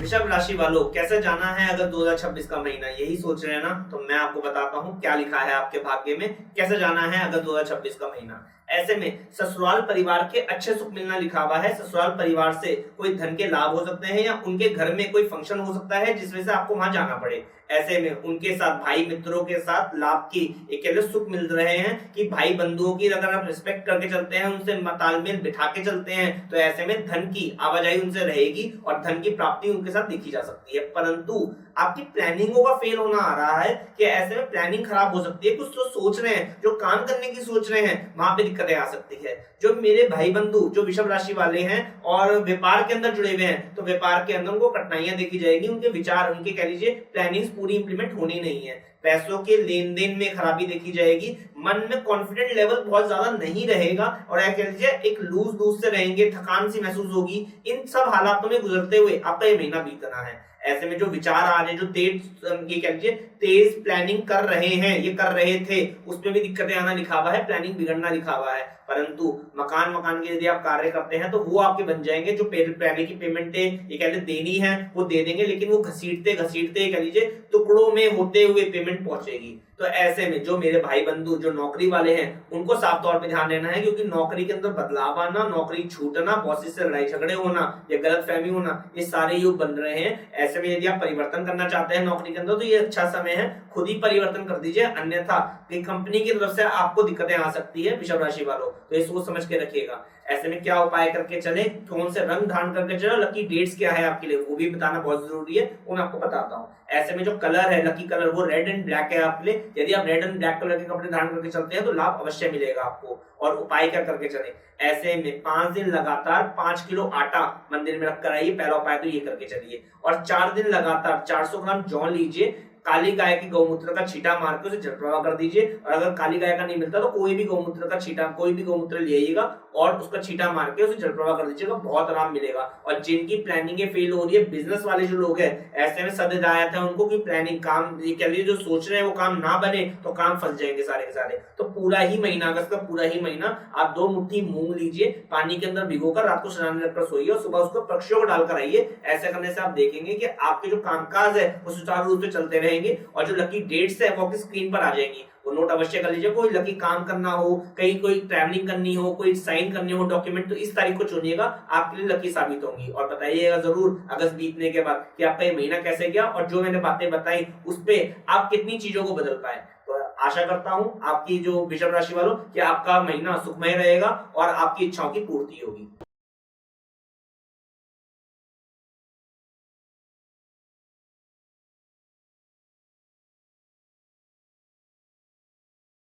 वृषभ राशि वालों, कैसे जाना है अगर 2026 का महीना, यही सोच रहे हैं ना? तो मैं आपको बताता हूँ क्या लिखा है आपके भाग्य में, कैसे जाना है अगर 2026 का महीना। ऐसे में ससुराल परिवार के अच्छे सुख मिलना लिखा हुआ है। ससुराल परिवार से कोई धन के लाभ हो सकते हैं या उनके घर में कोई फंक्शन हो सकता है जिस वजह से आपको वहां जाना पड़े। ऐसे में उनके साथ भाई मित्रों के साथ लाभ की एक कहते सुख मिल रहे हैं कि भाई बंधुओं की अगर आप रिस्पेक्ट करके चलते हैं, उनसे तालमेल बिठा के चलते हैं, तो ऐसे में धन की आवाजाही उनसे रहेगी और धन की प्राप्ति उनके साथ देखी जा सकती है। परंतु आपकी प्लानिंगों का फेल होना आ रहा है कि ऐसे में प्लानिंग खराब हो सकती है। कुछ तो सोच रहे हैं, जो काम करने की सोच रहे हैं, वहां पे दिक्कतें आ सकती है। जो मेरे भाई बंधु जो वृषभ राशि वाले हैं और व्यापार के अंदर जुड़े हुए हैं, तो व्यापार के अंदर उनको कठिनाइयां देखी जाएगी। उनके विचार, उनके कह लीजिए प्लानिंग पूरी इंप्लीमेंट होनी नहीं है। पैसों के लेन देन में खराबी देखी जाएगी। मन में कॉन्फिडेंट लेवल बहुत ज्यादा नहीं रहेगा और कह लीजिए एक लूज लूज से रहेंगे, थकान सी महसूस होगी। इन सब हालातों में गुजरते हुए आपका ये महीना बीतना है। ऐसे में जो विचार आ रहे हैं, जो तेज ये कह लीजिए तेज प्लानिंग कर रहे हैं, ये कर रहे थे, उसमें भी दिक्कतें आना लिखा हुआ है, प्लानिंग बिगड़ना लिखा हुआ है। परंतु मकान के यदि आप कार्य करते हैं तो वो आपके बन जाएंगे। जो पहले की पेमेंटें ये कह लीजिए देनी है वो दे देंगे, लेकिन वो घसीटते घसीटते कह लीजिए टुकड़ों में होते हुए पेमेंट पहुंचेगी। तो ऐसे में जो मेरे भाई बंधु जो नौकरी वाले हैं, उनको साफ तौर पे ध्यान देना है, क्योंकि नौकरी के अंदर बदलाव आना, नौकरी छूटना, बॉसेस से लड़ाई झगड़े होना या गलतफहमी होना, ये सारे योग बन रहे हैं। ऐसे में यदि आप परिवर्तन करना चाहते हैं नौकरी के अंदर, तो ये अच्छा समय है, खुद ही परिवर्तन कर दीजिए, अन्यथा कंपनी की तरफ से आपको दिक्कतें आ सकती है वृषभ राशि वालों। तो ये सोच समझ के रखिएगा। ऐसे में क्या उपाय करके चले, कौन से रंग धारण करके चले, लकी डेट्स क्या है आपके लिए वो भी बताना बहुत जरूरी है, वो मैं आपको बताता हूँ। ऐसे में जो कलर है, लकी कलर, वो रेड एंड ब्लैक है आपके लिए। यदि आप रेड एंड ब्लैक कलर के कपड़े धारण करके चलते हैं तो लाभ अवश्य मिलेगा आपको। और उपाय क्या करके चले, ऐसे में 5 दिन लगातार 5 किलो आटा मंदिर में रखकर आइए। पहला उपाय तो ये करके चलिए। और 4 दिन लगातार 400 ग्राम जौ लीजिए, काली गाय के गौमूत्र का छींटा मार के उसे जल प्रवाह कर दीजिए। और अगर काली गाय का नहीं मिलता तो कोई भी गौमूत्र का छींटा, कोई भी गौमूत्र ले आइएगा और उसका छींटा मार के उसे जल प्रवाह कर दीजिएगा, बहुत आराम मिलेगा। और जिनकी प्लानिंग फेल हो रही है, बिजनेस वाले जो लोग हैं, ऐसे में सद हिदायत है उनको कि प्लानिंग काम ये कह लीजिए जो सोच रहे हैं वो काम ना बने तो काम फंस जाएंगे सारे के सारे। तो पूरा ही महीना, अगस्त का पूरा ही महीना आप 2 मुट्ठी मूंग लीजिए, पानी के अंदर भिगोकर रात को स्नान रखकर सोइए और सुबह उसको पक्षियों को डालकर आइए। ऐसे करने से आप देखेंगे कि आपके जो कामकाज है वो सुचारू रूप से चलते रहेंगे और जो लकी डेट्स है वो आपकी स्क्रीन पर आ जाएंगी। वो नोट अवश्य कर लीजिए। कोई लकी काम करना हो, कहीं कोई ट्रैवलिंग करनी हो, कोई साइन करने हो डॉक्यूमेंट, तो इस तारीख को चुनिएगा, आपके लिए लकी साबित होंगी। और बताइएगा जरूर अगस्त बीतने के बाद कि आपका ये महीना कैसे गया और जो मैंने बातें बताई उस पे आप कितनी चीजों को बदल पाए। तो आशा करता हूं आपकी जो वृषभ राशि वालों कि आपका महीना सुखमय रहेगा और आपकी इच्छाओं की पूर्ति होगी।